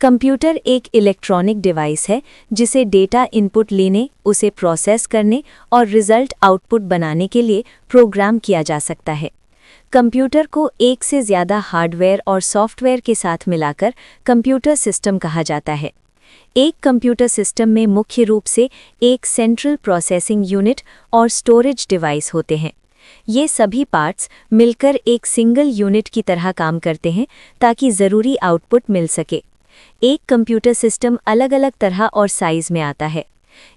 Computer एक electronic device है जिसे डेटा इनपुट लेने, उसे प्रोसेस करने और रिजल्ट आउटपुट बनाने के लिए प्रोग्राम किया जा सकता है। कंप्यूटर को एक से ज़्यादा हार्डवेयर और सॉफ्टवेयर के साथ मिलाकर कंप्यूटर सिस्टम कहा जाता है। एक कंप्यूटर सिस्टम में मुख्य रूप से एक सेंट्रल प्रोसेसिंग यूनिट और स्टोरेज डिवाइस होते हैं। ये सभी पार्ट्स मिलकर एक सिंगल यूनिट की तरह काम करते हैं ताकि ज़रूरी आउटपुट मिल सके। एक कंप्यूटर सिस्टम अलग-अलग तरह और साइज में आता है।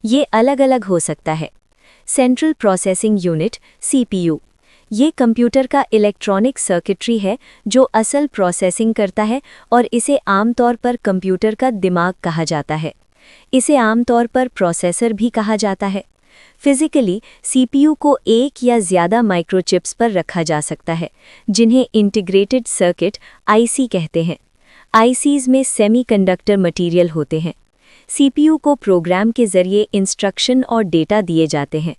ये अलग-अलग हो सकता है। सेंट्रल प्रोसेसिंग यूनिट सीपीयू, ये कंप्यूटर का इलेक्ट्रॉनिक सर्किटरी है जो असल प्रोसेसिंग करता है और इसे आमतौर पर कंप्यूटर का दिमाग कहा जाता है। इसे आमतौर पर प्रोसेसर भी कहा जाता है। फिजिकली सीपीयू को एक या ज़्यादा माइक्रोचिप्स पर रखा जा सकता है, जिन्हें इंटीग्रेटेड सर्किट आईसी कहते हैं। आईसीज में सेमीकंडक्टर मटेरियल होते हैं। सीपीयू को प्रोग्राम के जरिए इंस्ट्रक्शन और डेटा दिए जाते हैं।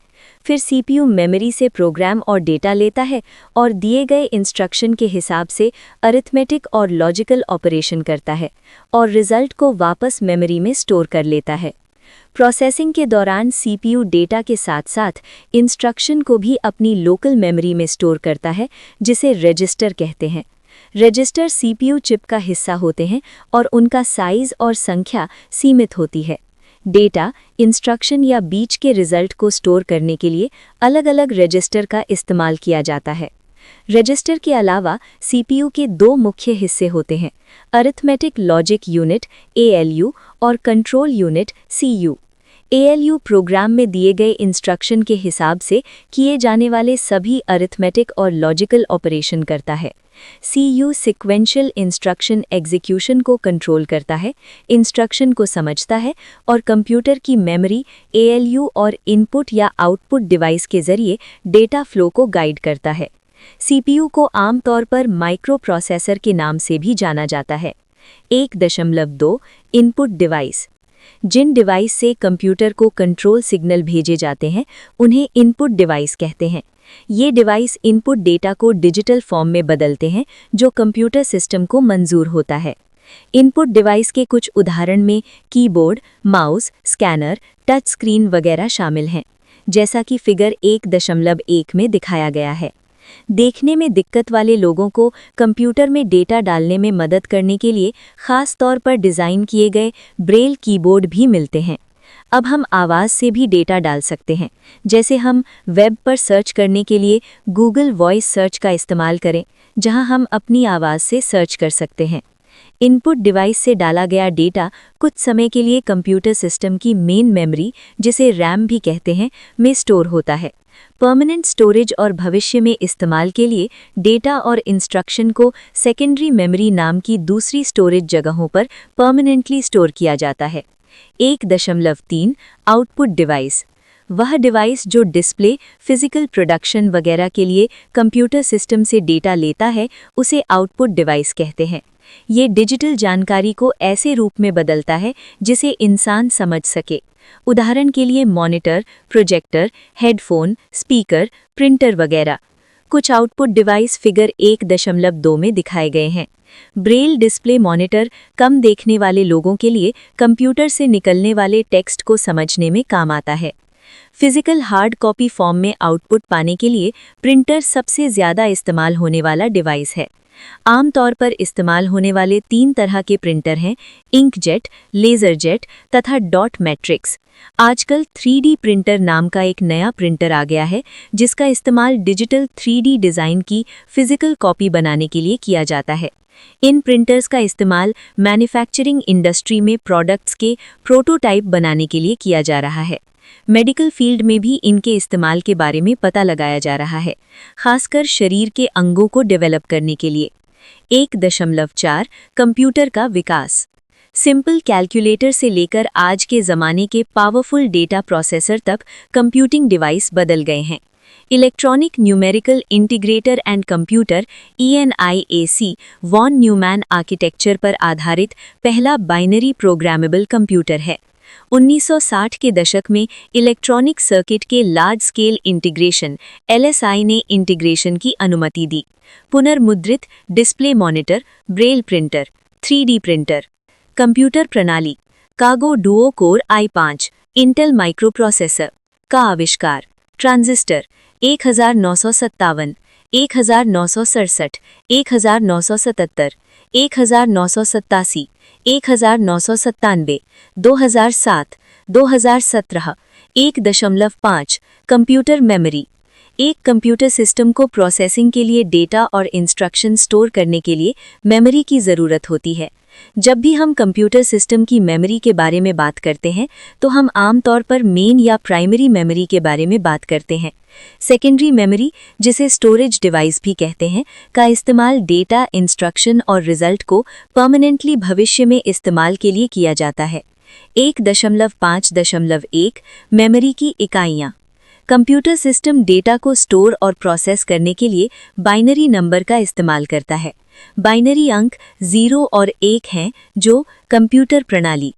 फिर सीपीयू मेमोरी से प्रोग्राम और डेटा लेता है और दिए गए इंस्ट्रक्शन के हिसाब से अरिथमेटिक और लॉजिकल ऑपरेशन करता है और रिजल्ट को वापस मेमोरी में स्टोर कर लेता है। प्रोसेसिंग के दौरान सीपीयू डेटा के साथ साथ इंस्ट्रक्शन को भी अपनी लोकल मेमोरी में स्टोर करता है, जिसे रजिस्टर कहते हैं। रजिस्टर सीपीयू चिप का हिस्सा होते हैं और उनका साइज और संख्या सीमित होती है। डेटा, इंस्ट्रक्शन या बीच के रिजल्ट को स्टोर करने के लिए अलग-अलग रजिस्टर का इस्तेमाल किया जाता है। रजिस्टर के अलावा सीपीयू के दो मुख्य हिस्से होते हैं, अरिथमेटिक लॉजिक यूनिट एएलयू और control unit CU. ALU program में दिए गए इंस्ट्रक्शन के हिसाब से किए जाने वाले सभी अरिथमेटिक और लॉजिकल ऑपरेशन करता है। सीयू सीक्वेंशियल इंस्ट्रक्शन एग्जीक्यूशन को कंट्रोल करता है, इंस्ट्रक्शन को समझता है और कंप्यूटर की मेमोरी, एएलयू और इनपुट या आउटपुट डिवाइस के जरिए डेटा फ्लो को गाइड करता है। सीपीयू को आमतौर पर माइक्रो प्रोसेसर के नाम से भी जाना जाता है। 1.2 इनपुट डिवाइस, जिन डिवाइस से कंप्यूटर को कंट्रोल सिग्नल भेजे जाते हैं उन्हें इनपुट डिवाइस कहते हैं। ये डिवाइस इनपुट डेटा को डिजिटल फॉर्म में बदलते हैं जो कंप्यूटर सिस्टम को मंजूर होता है। इनपुट डिवाइस के कुछ उदाहरण में keyboard, mouse, scanner, touch screen वगैरह शामिल हैं, जैसा कि फिगर 1.1 में दिखाया गया है। देखने में दिक्कत वाले लोगों को कंप्यूटर में डेटा डालने में मदद करने के लिए खास तौर पर डिज़ाइन किए गए ब्रेल कीबोर्ड भी मिलते हैं। अब हम आवाज़ से भी डेटा डाल सकते हैं, जैसे हम वेब पर सर्च करने के लिए गूगल वॉइस सर्च का इस्तेमाल करें, जहां हम अपनी आवाज़ से सर्च कर सकते हैं। इनपुट डिवाइस से डाला गया डेटा कुछ समय के लिए कंप्यूटर सिस्टम की मेन मेमोरी, जिसे रैम भी कहते हैं, में स्टोर होता है। परमानेंट स्टोरेज और भविष्य में इस्तेमाल के लिए डेटा और इंस्ट्रक्शन को सेकेंडरी मेमोरी नाम की दूसरी स्टोरेज जगहों पर परमानेंटली स्टोर किया जाता है। 1.3 आउटपुट डिवाइस, वह डिवाइस जो डिस्प्ले, फिजिकल प्रोडक्शन वगैरह के लिए कंप्यूटर सिस्टम से डेटा लेता है, उसे आउटपुट डिवाइस कहते हैं। ये डिजिटल जानकारी को ऐसे रूप में बदलता है जिसे इंसान समझ सके। उदाहरण के लिए monitor, projector, headphone, speaker, printer वगैरह। कुछ आउटपुट डिवाइस फिगर 1.2 में दिखाए गए हैं। ब्रेल डिस्प्ले मॉनिटर कम देखने वाले लोगों के लिए कंप्यूटर से निकलने वाले टेक्स्ट को समझने में काम आता है। फिजिकल हार्ड कॉपी फॉर्म में आउटपुट पाने के लिए प्रिंटर सबसे ज़्यादा इस्तेमाल होने वाला डिवाइस है। आमतौर पर इस्तेमाल होने वाले 3 तरह के प्रिंटर हैं, इंकजेट, लेज़र जेट तथा डॉट मैट्रिक्स। आजकल 3D प्रिंटर नाम का एक नया प्रिंटर आ गया है, जिसका इस्तेमाल डिजिटल 3D डिज़ाइन की फिजिकल कॉपी बनाने के लिए किया जाता है। इन प्रिंटर्स का इस्तेमाल मैन्युफैक्चरिंग इंडस्ट्री में प्रोडक्ट्स के प्रोटोटाइप बनाने के लिए किया जा रहा है। मेडिकल फील्ड में भी इनके इस्तेमाल के बारे में पता लगाया जा रहा है, खासकर शरीर के अंगों को डेवलप करने के लिए। 1.4 कंप्यूटर का विकास, सिंपल कैलकुलेटर से लेकर आज के ज़माने के पावरफुल डेटा प्रोसेसर तक कंप्यूटिंग डिवाइस बदल गए हैं। Electronic numerical integrator and computer ENIAC von Neumann architecture पर आधारित पहला बाइनरी प्रोग्रामेबल कंप्यूटर है। 1960 के दशक में इलेक्ट्रॉनिक सर्किट के लार्ज स्केल इंटीग्रेशन LSI ने इंटीग्रेशन की अनुमति दी। पुनर्मुद्रित display monitor, braille printer, 3D printer. Computer प्रणाली कागो duo core i5 Intel microprocessor का आविष्कार। ट्रांजिस्टर 1957, 1967, 1977, 1987, 1997, 2007, 2017, 1.5 कंप्यूटर मेमोरी एक कंप्यूटर सिस्टम को प्रोसेसिंग के लिए डेटा और इंस्ट्रक्शन स्टोर करने के लिए मेमोरी की ज़रूरत होती है। जब भी हम कंप्यूटर सिस्टम की मेमोरी के बारे में बात करते हैं तो हम आमतौर पर मेन या प्राइमरी मेमोरी के बारे में बात करते हैं। सेकेंडरी मेमोरी, जिसे स्टोरेज डिवाइस भी कहते हैं, का इस्तेमाल डेटा, इंस्ट्रक्शन और रिजल्ट को परमानेंटली भविष्य में इस्तेमाल के लिए किया जाता है। 1.5.1 मेमोरी की इकाइयाँ। कंप्यूटर सिस्टम डेटा को स्टोर और प्रोसेस करने के लिए बाइनरी नंबर का इस्तेमाल करता है। बाइनरी अंक 0 और 1 हैं जो कंप्यूटर प्रणाली